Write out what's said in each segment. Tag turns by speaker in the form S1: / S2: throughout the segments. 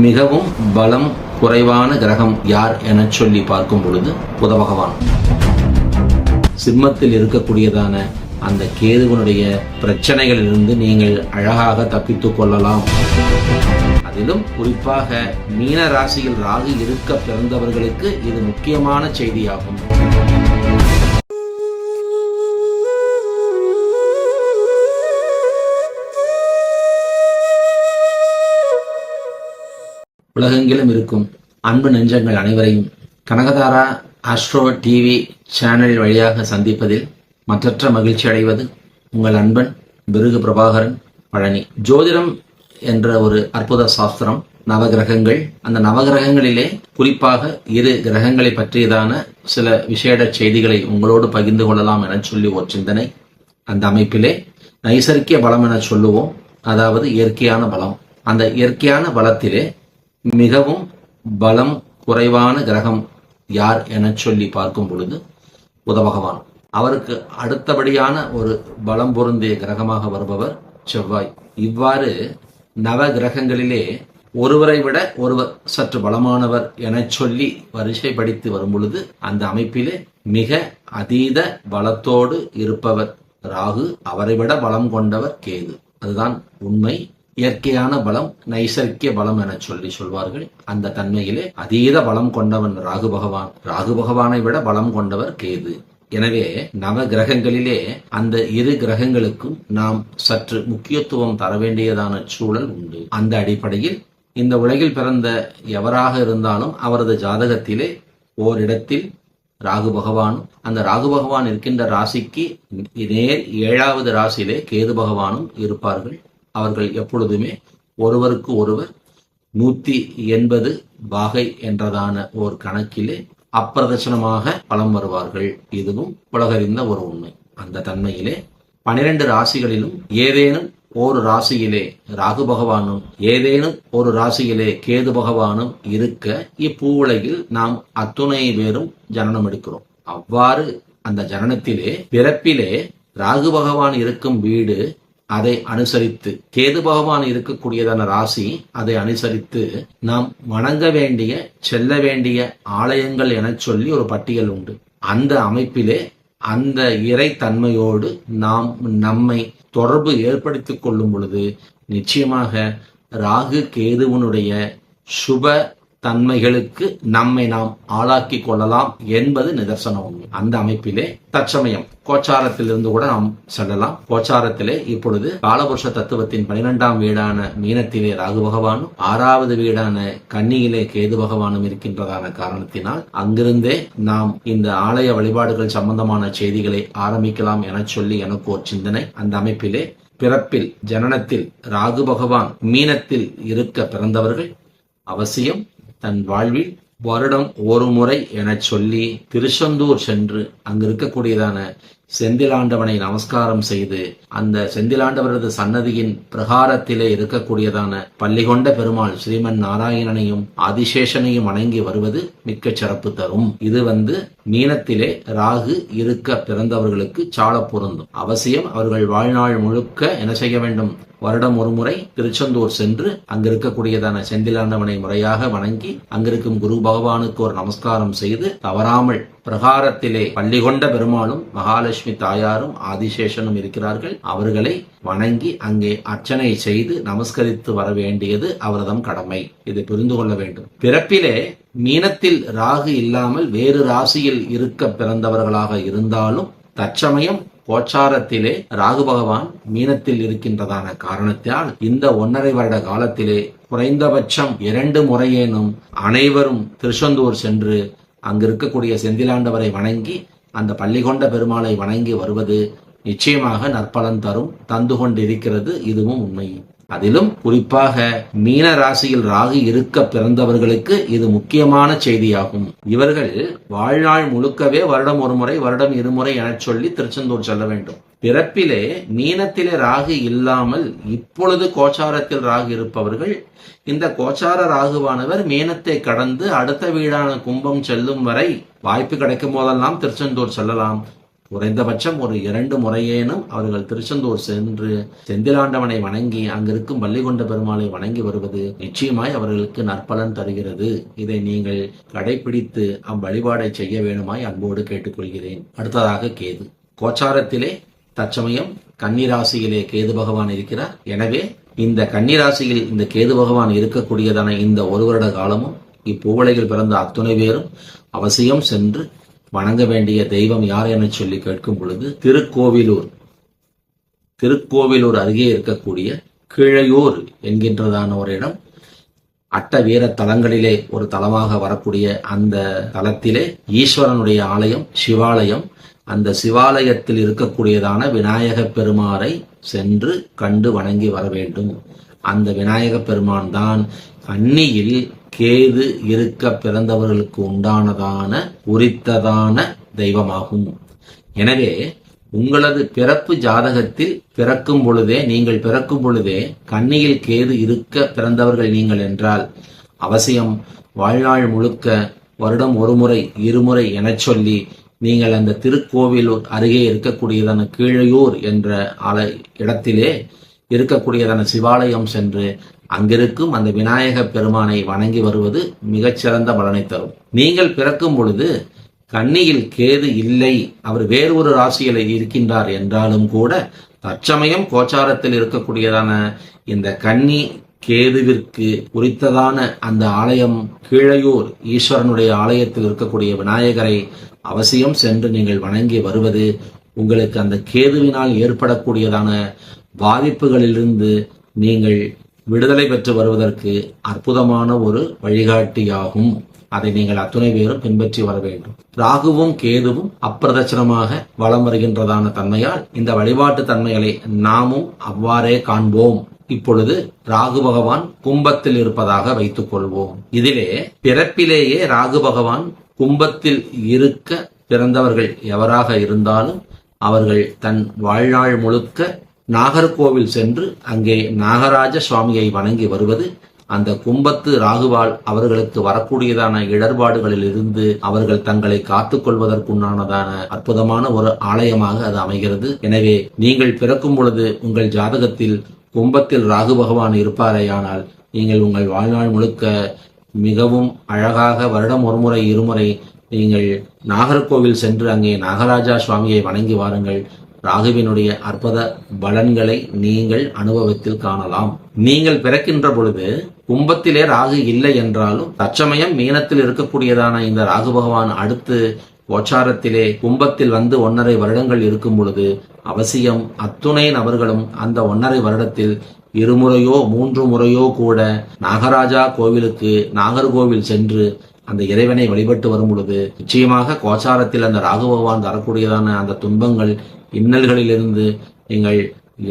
S1: மிகவும் பலம் குறைவான கிரகம் யார் என சொல்லி பார்க்கும் பொழுது புத பகவான். சிம்மத்தில் இருக்கக்கூடியதான அந்த கேதுவனுடைய பிரச்சனைகளிலிருந்து நீங்கள் அழகாக தப்பித்துக் கொள்ளலாம். அதிலும் குறிப்பாக மீன ராசியில் ராகு இருக்க பிறந்தவர்களுக்கு இது முக்கியமான செய்தியாகும். உலகெங்கிலும் இருக்கும் அன்பு நெஞ்சங்கள் அனைவரையும் கனகதாரா ஆஸ்ட்ரோ டிவி சேனல் வழியாக சந்திப்பதில் மற்றற்ற மகிழ்ச்சி அடைவது உங்கள் அன்பன் பிருகு பிரபாகரன், பழனி. ஜோதிடம் என்ற ஒரு அற்புத சாஸ்திரம், நவகிரகங்கள். அந்த நவகிரகங்களிலே குறிப்பாக 2 கிரகங்களை பற்றியதான சில விசேட செய்திகளை உங்களோடு பகிர்ந்து கொள்ளலாம் என சொல்லி ஒரு சிந்தனை. அந்த அமைப்பிலே நைசர்கிய பலம் என சொல்லுவோம், அதாவது இயற்கையான பலம். அந்த இயற்கையான பலத்திலே மிகவும் பலம் குறைவான கிரகம் யார் என சொல்லி பார்க்கும் பொழுது புத பகவான். அவருக்கு அடுத்தபடியான ஒரு பலம் பொருந்திய கிரகமாக வருபவர் செவ்வாய். இவ்வாறு நவ கிரகங்களிலே ஒருவரை விட ஒருவர் சற்று பலமானவர் என சொல்லி வரிசைப்படுத்தி வரும் பொழுது அந்த அமைப்பிலே மிக அதீத பலத்தோடு இருப்பவர் ராகு, அவரை விட பலம் கொண்டவர் கேது. அதுதான் உண்மை. இயற்கையான பலம், நைசர்கிய பலம் என சொல்லி சொல்வார்கள். அந்த தன்மையிலே அதீத பலம் கொண்டவன் ராகு பகவான். ராகு பகவானை விட பலம் கொண்டவர் கேது. எனவே நவ கிரகங்களிலே அந்த 2 கிரகங்களுக்கும் நாம் சற்று முக்கியத்துவம் தர வேண்டியதான சூழல் உண்டு. அந்த அடிப்படையில் இந்த உலகில் பிறந்த எவராக இருந்தாலும் அவரது ஜாதகத்திலே ஓரிடத்தில் ராகு பகவானும், அந்த ராகு பகவான் இருக்கின்ற ராசிக்கு நேர் 7வது ராசியிலே கேது பகவானும் இருப்பார்கள். அவர்கள் எப்பொழுதுமே ஒருவருக்கு ஒருவர் 180 பாகை என்றதான ஒரு கணக்கிலே அப்பிரதட்சணமாக பலம் வருவார்கள். இதுவும் உலகறிந்த ஒரு உண்மை. அந்த தன்மையிலே 12 ராசிகளிலும் ஏதேனும் ஒரு ராசியிலே ராகு பகவானும் ஏதேனும் ஒரு ராசியிலே கேது பகவானும் இருக்க இப்பூவுலகில் நாம் அத்துணை பேரும் ஜனனம் எடுக்கிறோம். அவ்வாறு அந்த ஜனனத்திலே பிறப்பிலே ராகு பகவான் இருக்கும் வீடு, அதை அனுசரித்து கேது பகவான் இருக்கக்கூடியதான ராசி, அதை அனுசரித்து நாம் வணங்க வேண்டிய செல்ல வேண்டிய ஆலயங்கள் என சொல்லி ஒரு பட்டியல் உண்டு. அந்த அமைப்பிலே அந்த இறை தன்மையோடு நாம் நம்மை தொடர்பு ஏற்படுத்திக் கொள்ளும் பொழுது நிச்சயமாக ராகு கேதுவனுடைய சுப தன்மைகளுக்கு நம்மை நாம் ஆளாக்கி கொள்ளலாம் என்பது நிதர்சன உண்மை. அந்த அமைப்பிலே தற்சமயம் கோச்சாரத்திலிருந்து கூட நாம் செல்லலாம். கோச்சாரத்திலே இப்பொழுது காலபுருஷ தத்துவத்தின் 12ஆம் வீடான மீனத்திலே ராகு பகவானும் 6வது வீடான கன்னியிலே கேது பகவானும் இருக்கின்றதான காரணத்தினால் அங்கிருந்தே நாம் இந்த ஆலய வழிபாடுகள் சம்பந்தமான செய்திகளை ஆரம்பிக்கலாம் என சொல்லி எனக்கு ஒரு சிந்தனை. அந்த அமைப்பிலே பிறப்பில் ஜனனத்தில் ராகு பகவான் மீனத்தில் இருக்க பிறந்தவர்கள் அவசியம் தன் வாழ்வில் வருடம் ஒரு முறை என சொல்லி திருச்செந்தூர் சென்று அங்கு இருக்கக்கூடியதான செந்திலாண்டவனை நமஸ்காரம் செய்து அந்த செந்திலாண்டவரது சன்னதியின் பிரகாரத்திலே இருக்கக்கூடியதான பள்ளிகொண்ட பெருமாள் ஸ்ரீமன் நாராயணனையும் ஆதிசேஷனையும் வணங்கி வருவது மிக்க சிறப்பு தரும். இது மீனத்திலே ராகு இருக்க பிறந்தவர்களுக்கு சால பொருந்தும். அவசியம் அவர்கள் வாழ்நாள் முழுக்க என்ன செய்ய வேண்டும்? வருடம் ஒரு முறை திருச்செந்தூர் சென்று அங்கு இருக்கக்கூடியதான செந்திலாண்டவனை முறையாக வணங்கி அங்கிருக்கும் குரு பகவானுக்கு ஒரு நமஸ்காரம் செய்து தவறாமல் பிரகாரத்திலே பள்ளி கொண்ட பெருமாளும் மகாலட்சுமி தாயாரும் ஆதிசேஷனும் இருக்கிறார்கள், அவர்களை வணங்கி அங்கே அர்ச்சனை செய்து நமஸ்கரித்து வர வேண்டியது அவரதம் கடமை. இதை புரிந்து கொள்ள வேண்டும். பிறப்பிலே மீனத்தில் ராகு இல்லாமல் வேறு ராசியில் இருக்க பிறந்தவர்களாக இருந்தாலும் தற்சமயம் கோச்சாரத்திலே ராகு பகவான் மீனத்தில் இருக்கின்றதான காரணத்தால் இந்த 1.5 வருட காலத்திலே குறைந்தபட்சம் 2 முறையேனும் அனைவரும் திருச்செந்தூர் சென்று அங்கு இருக்கக்கூடிய செந்திலாண்டவரை வணங்கி அந்த பள்ளி கொண்ட பெருமாளை வணங்கி வருவது நிச்சயமாக நற்பலன் தரும், தந்து கொண்டிருக்கிறது. இதுவும் உண்மை. அதிலும் குறிப்பாக மீன ராசியில் ராகு இருக்க பிறந்தவர்களுக்கு இது முக்கியமான செய்தியாகும். இவர்கள் வாழ்நாள் முழுக்கவே வருடம் ஒரு முறை வருடம் 2 முறை என சொல்லி திருச்செந்தூர் செல்ல வேண்டும். பிறப்பிலே மீனத்திலே ராகு இல்லாமல் இப்பொழுது கோச்சாரத்தில் ராகு இருப்பவர்கள் இந்த கோச்சார ராகுவானவர் மீனத்தை கடந்து அடுத்த வீடான கும்பம் செல்லும் வரை வாய்ப்பு கிடைக்கும் போதெல்லாம் திருச்செந்தூர் செல்லலாம். குறைந்தபட்சம் ஒரு 2 முறையேனும் அவர்கள் திருச்செந்தூர் சென்று செந்திலாண்டவனை வணங்கி அங்கிருக்கும் வள்ளிகொண்ட பெருமாளை வணங்கி வருவது நிச்சயமாய் அவர்களுக்கு நற்பலன் தருகிறது. இதை நீங்கள் கடைபிடித்து அவ்வழிபாடை செய்ய வேணுமாய் அன்போடு கேட்டுக்கொள்கிறேன். அடுத்ததாக கேது. கோச்சாரத்திலே தற்சமயம் கன்னிராசியிலே கேது பகவான் இருக்கிறார். எனவே இந்த கன்னிராசியில் இந்த கேது பகவான் இருக்கக்கூடியதான இந்த 1 வருட காலமும் இப்பூவுலகில் பிறந்த அத்துணை பேரும் அவசியம் சென்று வணங்க வேண்டிய தெய்வம் யார் என சொல்லி கேட்கும் பொழுது திருக்கோவிலூர் அருகே இருக்கக்கூடிய கீழையூர் என்கின்றதான ஒரு இடம் அட்ட வீர தலங்களிலே ஒரு தலமாக வரக்கூடிய அந்த தலத்திலே ஈஸ்வரனுடைய ஆலயம், சிவாலயம். அந்த சிவாலயத்தில் இருக்கக்கூடியதான விநாயக பெருமானை சென்று கண்டு வணங்கி வர வேண்டும். அந்த விநாயக பெருமான் தான் கன்னியில் கேது இருக்க பிறந்தவர்களுக்கு உண்டானதான உரித்ததான தெய்வமாகும். எனவே உங்களது பிறப்பு ஜாதகத்தில் நீங்கள் பிறக்கும் பொழுதே கன்னியில் கேது இருக்க பிறந்தவர்கள் நீங்கள் என்றால் அவசியம் வாழ்நாள் முழுக்க வருடம் 1 முறை 2 முறை என சொல்லி நீங்கள் அந்த திருக்கோவிலூர் அருகே இருக்கக்கூடியதான கீழையூர் என்ற இடத்திலே இருக்கக்கூடியதான சிவாலயம் சென்று அங்கிருக்கும் அந்த விநாயக பெருமானை வணங்கி வருவது மிகச்சிறந்த பலனை தரும். நீங்கள் பிறக்கும் பொழுது கன்னியில் கேது இல்லை, அவர் வேறு ஒரு ராசியில் இருக்கின்றார் என்றாலும் கூட தற்சமயம் கோச்சாரத்தில் இருக்கக்கூடியதான இந்த கன்னி கேதுவிற்கு உரித்ததான அந்த ஆலயம் கீழையூர் ஈஸ்வரனுடைய ஆலயத்தில் இருக்கக்கூடிய விநாயகரை அவசியம் சென்று நீங்கள் வணங்கி வருவது உங்களுக்கு அந்த கேதுவினால் ஏற்படக்கூடியதான பாதிப்புகளிலிருந்து நீங்கள் விடுதலை பெற்று வருவதற்கு அற்புதமான ஒரு வழிகாட்டியாகும். அதை நீங்கள் அத்துணை பேரும் பின்பற்றி வர வேண்டும். ராகுவும் கேதுவும் அப்பிரதட்சணமாக வலம் வருகின்றதான தன்மையால் இந்த வழிபாட்டு தன்மைகளை நாமும் அவ்வாறே காண்போம். இப்பொழுது ராகு பகவான் கும்பத்தில் இருப்பதாக வைத்துக் கொள்வோம். இதிலே பிறப்பிலேயே ராகு பகவான் கும்பத்தில் இருக்க பிறந்தவர்கள் எவராக இருந்தாலும் அவர்கள் தன் வாழ்நாள் முழுக்க நாகர்கோவில் சென்று அங்கே நாகராஜ சுவாமியை வணங்கி வருவது அந்த கும்பத்து ராகுவால் அவர்களுக்கு வரக்கூடியதான இடர்பாடுகளில் இருந்து அவர்கள் தங்களை காத்துக் கொள்வதற்குண்டானதான அற்புதமான ஒரு ஆலயமாக அது அமைகிறது. எனவே நீங்கள் பிறக்கும் பொழுது உங்கள் ஜாதகத்தில் கும்பத்தில் ராகு பகவான் இருப்பாரேயானால் நீங்கள் உங்கள் வாழ்நாள் முழுக்க மிகவும் அழகாக வருடம் 1 முறை 2 முறை நீங்கள் நாகர்கோவில் சென்று அங்கே நாகராஜா சுவாமியை வணங்கி வாருங்கள். ராகுவினுடைய அற்புத பலன்களை நீங்கள் அனுபவத்தில் காணலாம். நீங்கள் பிறக்கின்ற பொழுது கும்பத்திலே ராகு இல்லை என்றாலும் தற்சமயம் மீனத்தில் இருக்கக்கூடியதான இந்த ராகு பகவான் அடுத்து கோச்சாரத்திலே கும்பத்தில் வந்து 1.5 வருடங்கள் இருக்கும் பொழுது அவசியம் அத்துணை நபர்களும் அந்த 1.5 வருடத்தில் 2 முறையோ 3 முறையோ கூட நாகராஜா கோவிலுக்கு நாகர்கோவில் சென்று அந்த இறைவனை வழிபட்டு வரும் பொழுது நிச்சயமாக கோச்சாரத்தில் அந்த ராகு பகவான் தரக்கூடியதான அந்த துன்பங்கள் இன்னல்களிலிருந்து நீங்கள்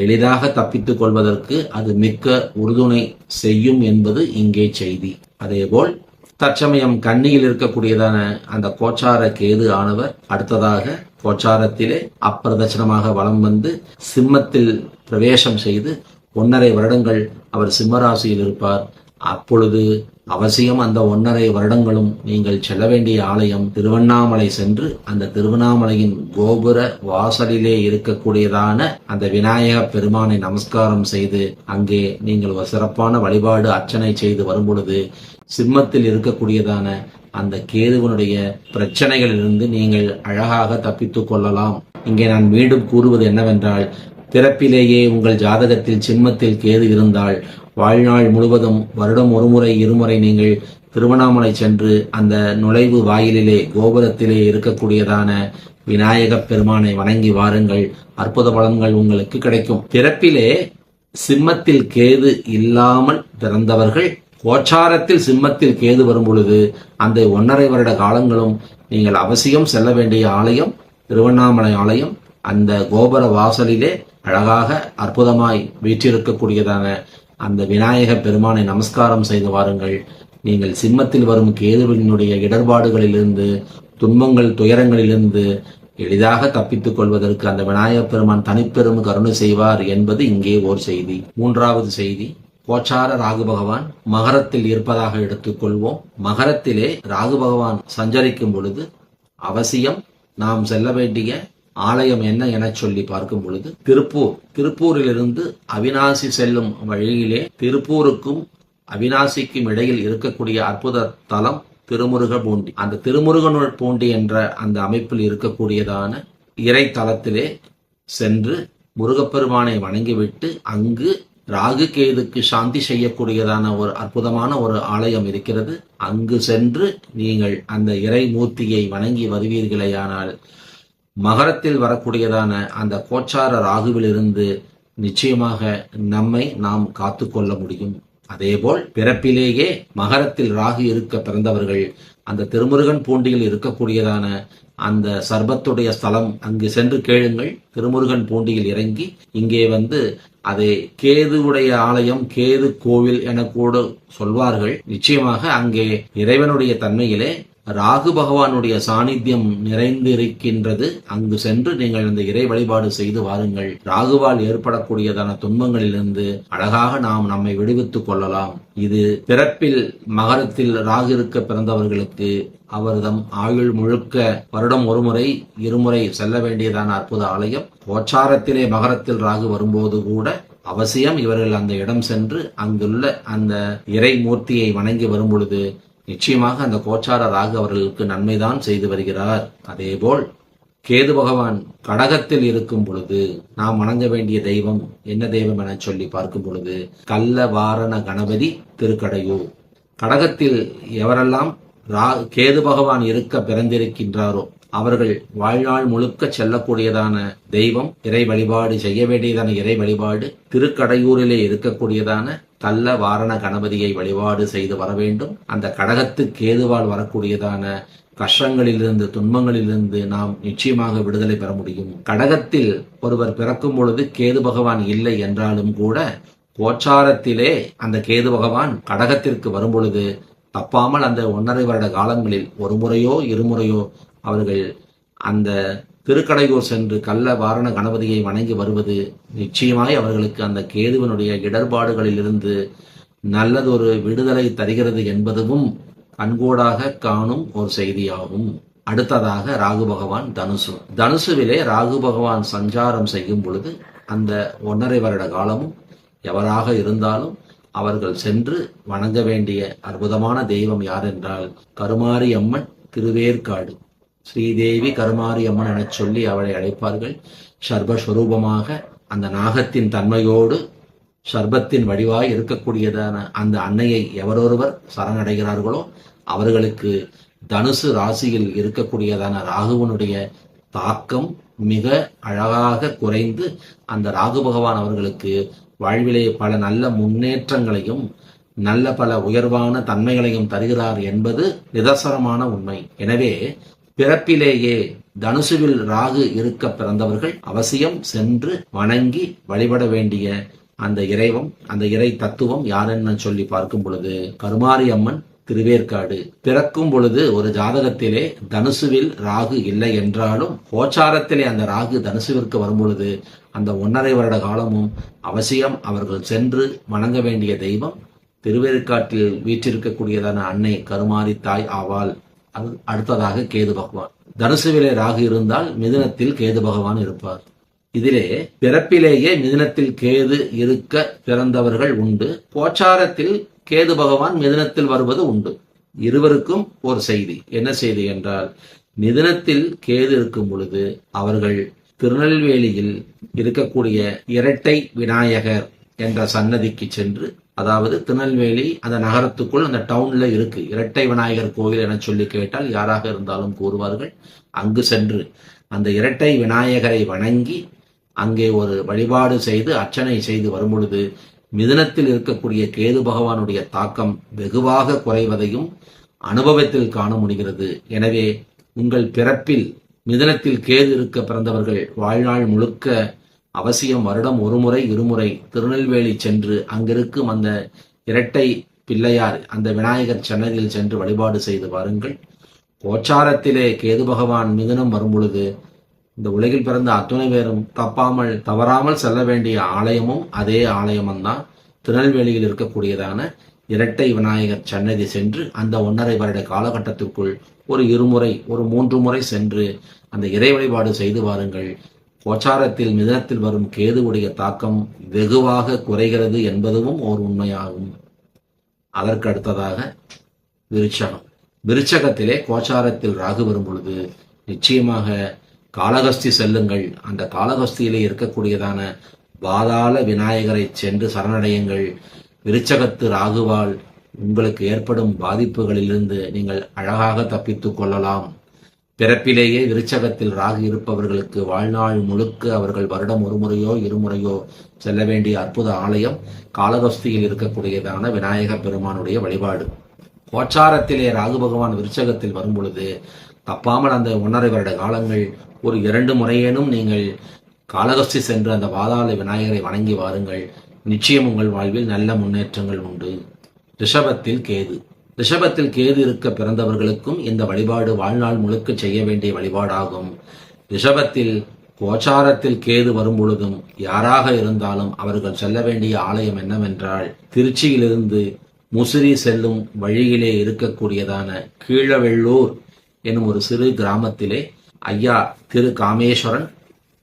S1: எளிதாக தப்பித்துக் கொள்வதற்கு அது மிக்க உறுதுணை செய்யும் என்பது இங்கே செய்தி. அதேபோல் தற்சமயம் கன்னியில் இருக்கக்கூடியதான அந்த கோச்சார கேது ஆனவர் அடுத்ததாக கோச்சாரத்திலே அப்பிரதட்சணமாக வலம் வந்து சிம்மத்தில் பிரவேசம் செய்து 1.5 வருடங்கள் அவர் சிம்மராசியில் இருப்பார். அப்பொழுது அவசியம் அந்த 1.5 வருடங்களும் நீங்கள் செல்ல வேண்டிய ஆலயம் திருவண்ணாமலை சென்று அந்த திருவண்ணாமலையின் கோபுர வாசலிலே இருக்கக்கூடியதான அந்த விநாயக பெருமானை நமஸ்காரம் செய்து அங்கே நீங்கள் ஒரு சிறப்பான வழிபாடு அர்ச்சனை செய்து வரும் பொழுது சிம்மத்தில் இருக்கக்கூடியதான அந்த கேதுவனுடைய பிரச்சனைகளிலிருந்து நீங்கள் அழகாக தப்பித்துக் கொள்ளலாம். இங்கே நான் மீண்டும் கூறுவது என்னவென்றால், பிறப்பிலேயே உங்கள் ஜாதகத்தில் சிம்மத்தில் கேது இருந்தால் வாழ்நாள் முழுவதும் வருடம் 1 முறை 2 முறை நீங்கள் திருவண்ணாமலை சென்று அந்த நுழைவு வாயிலிலே கோபுரத்திலே இருக்கக்கூடியதான விநாயக பெருமானை வணங்கி வாருங்கள். அற்புத பலன்கள் உங்களுக்கு கிடைக்கும். பிறப்பிலே சிம்மத்தில் கேது இல்லாமல் பிறந்தவர்கள் கோச்சாரத்தில் சிம்மத்தில் கேது வரும் பொழுது அந்த 1.5 வருட காலங்களும் நீங்கள் அவசியம் செல்ல வேண்டிய ஆலயம் திருவண்ணாமலை ஆலயம். அந்த கோபுர வாசலிலே அழகாக அற்புதமாய் வீற்றிருக்கக்கூடியதான அந்த விநாயக பெருமானை நமஸ்காரம் செய்து வாருங்கள். நீங்கள் சிம்மத்தில் வரும் கேதுவினுடைய இடர்பாடுகளிலிருந்து துன்பங்கள் துயரங்களிலிருந்து எளிதாக தப்பித்துக் கொள்வதற்கு அந்த விநாயக பெருமான் தனிப்பெரும் கருணை செய்வார் என்பது இங்கே ஓர் செய்தி. 3வது செய்தி, கோச்சார ராகு பகவான் மகரத்தில் இருப்பதாக எடுத்துக்கொள்வோம். மகரத்திலே ராகு பகவான் சஞ்சரிக்கும் பொழுது அவசியம் நாம் செல்ல வேண்டிய ஆலயம் என்ன என சொல்லி பார்க்கும் பொழுது திருப்பூரிலிருந்து அவிநாசி செல்லும் வழியிலே திருப்பூருக்கும் அவிநாசிக்கும் இடையில் இருக்கக்கூடிய அற்புத தலம் திருமுருகன்பூண்டி. அந்த திருமுருகன்பூண்டி என்ற அந்த அமைப்பில் இருக்கக்கூடியதான இறை தலத்திலே சென்று முருகப்பெருமானை வணங்கிவிட்டு அங்கு ராகு கேதுக்கு சாந்தி செய்யக்கூடியதான ஒரு அற்புதமான ஒரு ஆலயம் இருக்கிறது. அங்கு சென்று நீங்கள் அந்த இறை மூர்த்தியை வணங்கி வருவீர்களேயானால் மகரத்தில் வரக்கூடியதான அந்த கோச்சார ராகுவிலிருந்து நிச்சயமாக நம்மை நாம் காத்து கொள்ள முடியும். அதேபோல் பிறப்பிலேயே மகரத்தில் ராகு இருக்க பிறந்தவர்கள் அந்த திருமுருகன் பூண்டியில் இருக்கக்கூடியதான அந்த சர்பத்துடைய ஸ்தலம் அங்கு சென்று கேளுங்கள். திருமுருகன் பூண்டியில் இறங்கி இங்கே அதை கேதுவுடைய ஆலயம், கேது கோவில் என கூட சொல்வார்கள். நிச்சயமாக அங்கே இறைவனுடைய தன்மையிலே ராகு பகவானுடைய சாநித்தியம் நிறைந்திருக்கின்றது. அங்கு சென்று நீங்கள் இந்த இறை வழிபாடு செய்து வாருங்கள். ராகுவால் ஏற்படக்கூடியதான துன்பங்களிலிருந்து அழகாக நாம் நம்மை விடுவித்துக் கொள்ளலாம். இது பிறப்பில் மகரத்தில் ராகு இருக்க பிறந்தவர்களுக்கு அவர்தம் ஆயுள் முழுக்க வருடம் ஒருமுறை இருமுறை செல்ல வேண்டியதான அற்புத ஆலயம். கோச்சாரத்திலே மகரத்தில் ராகு வரும்போது கூட அவசியம் இவர்கள் அந்த இடம் சென்று அங்குள்ள அந்த இறை மூர்த்தியை வணங்கி வரும் பொழுது நிச்சயமாக அந்த கோச்சார ராகு அவர்களுக்கு நன்மைதான் செய்து வருகிறார். அதேபோல் கேது பகவான் கடகத்தில் இருக்கும் பொழுது நாம் வணங்க வேண்டிய தெய்வம் என்ன தெய்வம் என சொல்லி பார்க்கும் பொழுது கள்ளவாரண கணபதி திருக்கடையூர். கடகத்தில் எவரெல்லாம் கேது பகவான் இருக்க பிறந்திருக்கின்றாரோ அவர்கள் வாழ்நாள் முழுக்க செல்லக்கூடியதான தெய்வம், இறை வழிபாடு செய்ய வேண்டியதான இறை வழிபாடு திருக்கடையூரிலே இருக்கக்கூடியதான கள்ள வாரண கணபதியை வழிபாடு செய்து வர வேண்டும். அந்த கடகத்து கேதுவால் வரக்கூடியதான கஷ்டங்களிலிருந்து துன்பங்களிலிருந்து நாம் நிச்சயமாக விடுதலை பெற முடியும். கடகத்தில் ஒருவர் பிறக்கும் பொழுது கேது பகவான் இல்லை என்றாலும் கூட கோச்சாரத்திலே அந்த கேது பகவான் கடகத்திற்கு வரும் பொழுது தப்பாமல் அந்த 1.5 வருட காலங்களில் ஒரு முறையோ இருமுறையோ அவர்கள் அந்த திருக்கடையூர் சென்று கள்ள வாரண கணபதியை வணங்கி வருவது நிச்சயமாய் அவர்களுக்கு அந்த கேதுவனுடைய இடர்பாடுகளிலிருந்து நல்லதொரு விடுதலை தருகிறது என்பதும் கண்கூடாக காணும் ஒரு செய்தியாகும். அடுத்ததாக ராகு பகவான் தனுசுவிலே ராகு பகவான் சஞ்சாரம் செய்யும் பொழுது அந்த 1.5 வருட காலமும் எவராக இருந்தாலும் அவர்கள் சென்று வணங்க வேண்டிய அற்புதமான தெய்வம் யார் என்றால் கருமாரி அம்மன் திருவேற்காடு. ஸ்ரீதேவி கருமாரி அம்மன் என சொல்லி அவளை அழைப்பார்கள். சர்வஸ்வரூபமாக அந்த நாகத்தின் தன்மையோடு சர்பத்தின் வடிவாய் இருக்கக்கூடியதான அந்த அன்னையை எவரொருவர் சரணடைகிறார்களோ அவர்களுக்கு தனுசு ராசியில் இருக்கக்கூடியதான ராகுவனுடைய தாக்கம் மிக அழகாக குறைந்து அந்த ராகு பகவான் அவர்களுக்கு வாழ்விலே பல நல்ல முன்னேற்றங்களையும் நல்ல பல உயர்வான தன்மைகளையும் தருகிறார் என்பது நிதர்சனமான உண்மை. எனவே பிறப்பிலேயே தனுசுவில் ராகு இருக்க பிறந்தவர்கள் அவசியம் சென்று வணங்கி வழிபட வேண்டிய அந்த இறைவம், அந்த இறை தத்துவம் யாரென்னு சொல்லி பார்க்கும் பொழுது கருமாரி அம்மன் திருவேற்காடு. பிறக்கும் பொழுது ஒரு ஜாதகத்திலே தனுசுவில் ராகு இல்லை என்றாலும் கோச்சாரத்திலே அந்த ராகு தனுசுவிற்கு வரும் பொழுது அந்த 1.5 வருட காலமும் அவசியம் அவர்கள் சென்று வணங்க வேண்டிய தெய்வம் திருவேற்காட்டில் வீற்றிருக்கக்கூடியதான அன்னை கருமாரி தாய் ஆவாள். அடுத்ததாக கேது பகவான். தனுசுவிலே ராகு இருந்தால் மிதுனத்தில் கேது பகவான் இருப்பார். இதிலே பிறப்பிலேயே மிதுனத்தில் கேது இருக்க பிறந்தவர்கள் உண்டு. கோச்சாரத்தில் கேது பகவான் மிதுனத்தில் வருவது உண்டு. இருவருக்கும் ஒரு செய்தி. என்ன செய்தி என்றால் மிதுனத்தில் கேது இருக்கும் பொழுது அவர்கள் திருநெல்வேலியில் இருக்கக்கூடிய இரட்டை விநாயகர் என்ற சன்னதிக்கு சென்று, அதாவது திருநெல்வேலி அந்த நகரத்துக்குள் அந்த டவுன்ல இருக்கு இரட்டை விநாயகர் கோவில் என சொல்லி கேட்டால் யாராக இருந்தாலும் கூறுவார்கள். அங்கு சென்று அந்த இரட்டை விநாயகரை வணங்கி அங்கே ஒரு வழிபாடு செய்து அர்ச்சனை செய்து வரும் பொழுது மிதுனத்தில் இருக்கக்கூடிய கேது பகவானுடைய தாக்கம் வெகுவாக குறைவதையும் அனுபவத்தில் காண முடிகிறது. எனவே உங்கள் பிறப்பில் மிதுனத்தில் கேது இருக்க பிறந்தவர்கள் வாழ்நாள் முழுக்க அவசியம் வருடம் ஒருமுறை இருமுறை திருநெல்வேலி சென்று அங்கிருக்கும் அந்த இரட்டை பிள்ளையார் அந்த விநாயகர் சன்னதியில் சென்று வழிபாடு செய்து வாருங்கள். கோச்சாரத்திலே கேது பகவான் மிதுனம் வரும் பொழுது இந்த உலகில் பிறந்த அத்துணை பேரும் தவறாமல் செல்ல வேண்டிய ஆலயமும் அதே ஆலயம்தான் திருநெல்வேலியில் இருக்கக்கூடியதான இரட்டை விநாயகர் சன்னதி சென்று அந்த 1.5 வருட காலகட்டத்திற்குள் ஒரு 2 முறை, ஒரு 3 முறை சென்று அந்த இறை வழிபாடு செய்து வாருங்கள். கோச்சாரத்தில் மிதனத்தில் வரும் கேதுவுடைய தாக்கம் வெகுவாக குறைகிறது என்பதும் ஒரு உண்மையாகும். அதற்கு அடுத்ததாக விருச்சகம். விருச்சகத்திலே கோச்சாரத்தில் ராகு வரும் பொழுது நிச்சயமாக காளகஸ்தி செல்லுங்கள். அந்த காளகஸ்தியிலே இருக்கக்கூடியதான பாதாள விநாயகரை சென்று சரணடையுங்கள். விருச்சகத்து ராகுவால் உங்களுக்கு ஏற்படும் பாதிப்புகளிலிருந்து நீங்கள் அழகாக தப்பித்துக் கொள்ளலாம். பிறப்பிலேயே விருச்சகத்தில் ராகு இருப்பவர்களுக்கு வாழ்நாள் முழுக்க அவர்கள் வருடம் 1 முறையோ 2 முறையோ செல்ல வேண்டிய அற்புத ஆலயம் காளகஸ்தியில் இருக்கக்கூடியதான விநாயக பெருமானுடைய வழிபாடு. கோச்சாரத்திலே ராகு பகவான் விருச்சகத்தில் வரும் பொழுது தப்பாமல் அந்த 1.5 வருட காலங்கள் ஒரு 2 முறையேனும் நீங்கள் காளகஸ்தி சென்று அந்த பாதாள விநாயகரை வணங்கி வாருங்கள். நிச்சயம் உங்கள் வாழ்வில் நல்ல முன்னேற்றங்கள் உண்டு. ரிஷபத்தில் கேது. ரிஷபத்தில் கேது இருக்க பிறந்தவர்களுக்கும் இந்த வழிபாடு வாழ்நாள் முழுக்க செய்ய வேண்டிய வழிபாடாகும். ரிஷபத்தில் கோச்சாரத்தில் கேது வரும் பொழுதும் யாராக இருந்தாலும் அவர்கள் செல்ல வேண்டிய ஆலயம் என்னவென்றால், திருச்சியிலிருந்து முசிறி செல்லும் வழியிலே இருக்கக்கூடியதான கீழவெள்ளூர் எனும் ஒரு சிறு கிராமத்திலே ஐயா திரு காமேஸ்வரன்,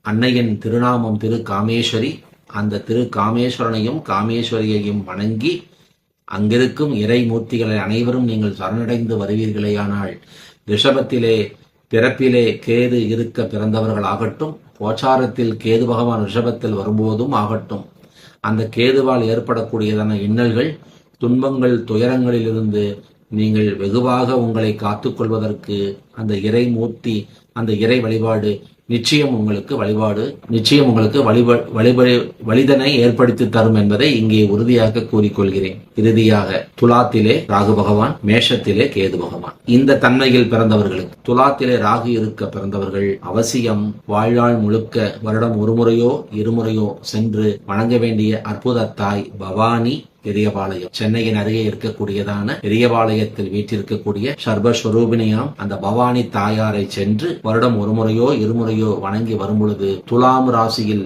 S1: அன்னையின் திருநாமம் திரு காமேஸ்வரி, அந்த திரு காமேஸ்வரனையும் காமேஸ்வரியையும் வணங்கி அங்கிருக்கும் இறை மூர்த்திகளை அனைவரும் நீங்கள் சரணடைந்து வருவீர்களேயானால், ரிஷபத்திலே பிறப்பிலே கேது இருக்க பிறந்தவர்கள் ஆகட்டும், கோச்சாரத்தில் கேது பகவான் ரிஷபத்தில் வரும்போதும் ஆகட்டும், அந்த கேதுவால் ஏற்படக்கூடியதான இன்னல்கள், துன்பங்கள், துயரங்களிலிருந்து நீங்கள் வெகுவாக உங்களை காத்துக்கொள்வதற்கு அந்த இறை மூர்த்தி, அந்த இறை வழிபாடு நிச்சயம் உங்களுக்கு வழிதனை ஏற்படுத்தி தரும் என்பதை இங்கே உறுதியாக கூறிக்கொள்கிறேன். இறுதியாக துலாத்திலே ராகு பகவான், மேஷத்திலே கேது பகவான். இந்த தன்மையில் பிறந்தவர்களுக்கு, துலாத்திலே ராகு இருக்க பிறந்தவர்கள் அவசியம் வாழ்நாள் முழுக்க வருடம் 1 முறையோ 2 முறையோ சென்று வணங்க வேண்டிய அற்புத தாய் பவானி பெரியபாளையம், சென்னையின் அருகே இருக்கக்கூடியதான பெரியபாளையத்தில் வீற்றிருக்கக்கூடிய சர்வஸ்வரூபிணியாம் அந்த பவானி தாயாரை சென்று வருடம் 1 முறையோ 2 முறையோ வணங்கி வரும் பொழுது துலாம் ராசியில்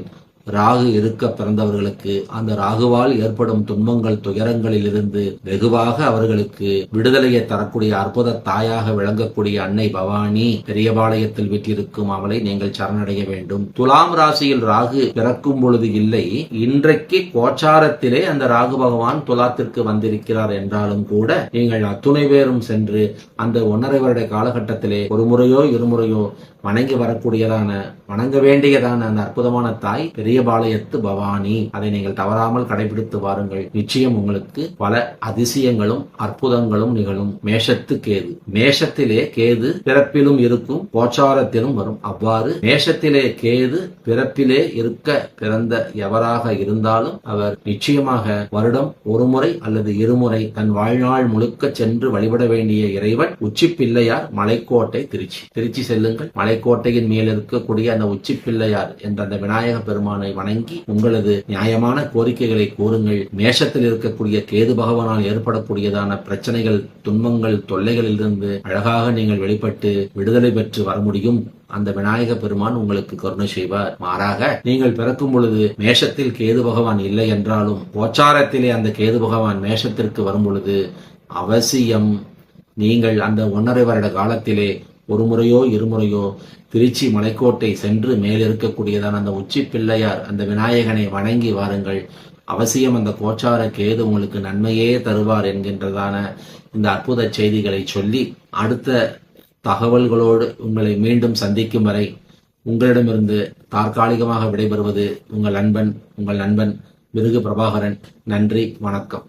S1: ராகு இருக்க பிறந்தவர்களுக்கு அந்த ராகுவால் ஏற்படும் துன்பங்கள், துயரங்களில் இருந்து வெகுவாக அவர்களுக்கு விடுதலையை தரக்கூடிய அற்புத தாயாக விளங்கக்கூடிய அன்னை பவானி பெரியபாளையத்தில் வீட்டிருக்கும் அவளை நீங்கள் சரணடைய வேண்டும். துலாம் ராசியில் ராகு பிறக்கும் பொழுது இல்லை, இன்றைக்கு கோச்சாரத்திலே அந்த ராகு பகவான் துலாத்திற்கு வந்திருக்கிறார் என்றாலும் கூட நீங்கள் அத்துணை பேரும் சென்று அந்த 1.5 வருட காலகட்டத்திலே 1 முறையோ 2 முறையோ வணங்க வேண்டியதான அந்த அற்புதமான தாய் பெரியபாளையத்து பவானி, அதை நீங்கள் தவறாமல் கடைபிடித்து வாருங்கள். நிச்சயம் உங்களுக்கு பல அதிசயங்களும் அற்புதங்களும் நிகழும். மேஷத்து கேது. மேஷத்திலே கேது பிறப்பிலும் இருக்கும், கோச்சாரத்திலும் வரும். அவ்வாறு மேஷத்திலே கேது பிறப்பிலே இருக்க பிறந்த எவராக இருந்தாலும் அவர் நிச்சயமாக வருடம் 1 முறை அல்லது 2 முறை தன் வாழ்நாள் முழுக்க சென்று வழிபட வேண்டிய இறைவன் உச்சி பிள்ளையார், மலைக்கோட்டை திருச்சி செல்லுங்கள். மலைக்கோட்டையின் மேல் இருக்கக்கூடிய அந்த உச்சி பிள்ளையார் என்ற அந்த விநாயக பெருமானை வணங்கி உங்களது நியாயமான கோரிக்கைகளை கூறுங்கள். மேஷத்தில் இருக்கக்கூடிய கேது பகவானால் ஏற்படக்கூடியதான பிரச்சனைகள், துன்பங்கள், தொல்லைகளிலிருந்து அழகாக நீங்கள் வெளிப்பட்டு விடுதலை பெற்று வர முடியும். அந்த விநாயக பெருமான் உங்களுக்கு கருணை செய்வார். மாறாக நீங்கள் பிறக்கும் பொழுது மேஷத்தில் கேது பகவான் இல்லை என்றாலும் கோச்சாரத்திலே அந்த கேது பகவான் மேஷத்திற்கு வரும் பொழுது அவசியம் நீங்கள் அந்த 1.5 வருட காலத்திலே 1 முறையோ 2 முறையோ திருச்சி மலைக்கோட்டை சென்று மேல் இருக்கக்கூடியதான அந்த உச்சி பிள்ளையார் அந்த விநாயகனை வணங்கி வாருங்கள். அவசியம் அந்த கோச்சார கேது உங்களுக்கு நன்மையே தருவார் என்கின்றதான இந்த அற்புத செய்திகளை சொல்லி அடுத்த தகவல்களோடு உங்களை மீண்டும் சந்திக்கும் வரை உங்களிடமிருந்து தற்காலிகமாக விடைபெறுவது உங்கள் நண்பன் பிருகு பிரபாகரன். நன்றி, வணக்கம்.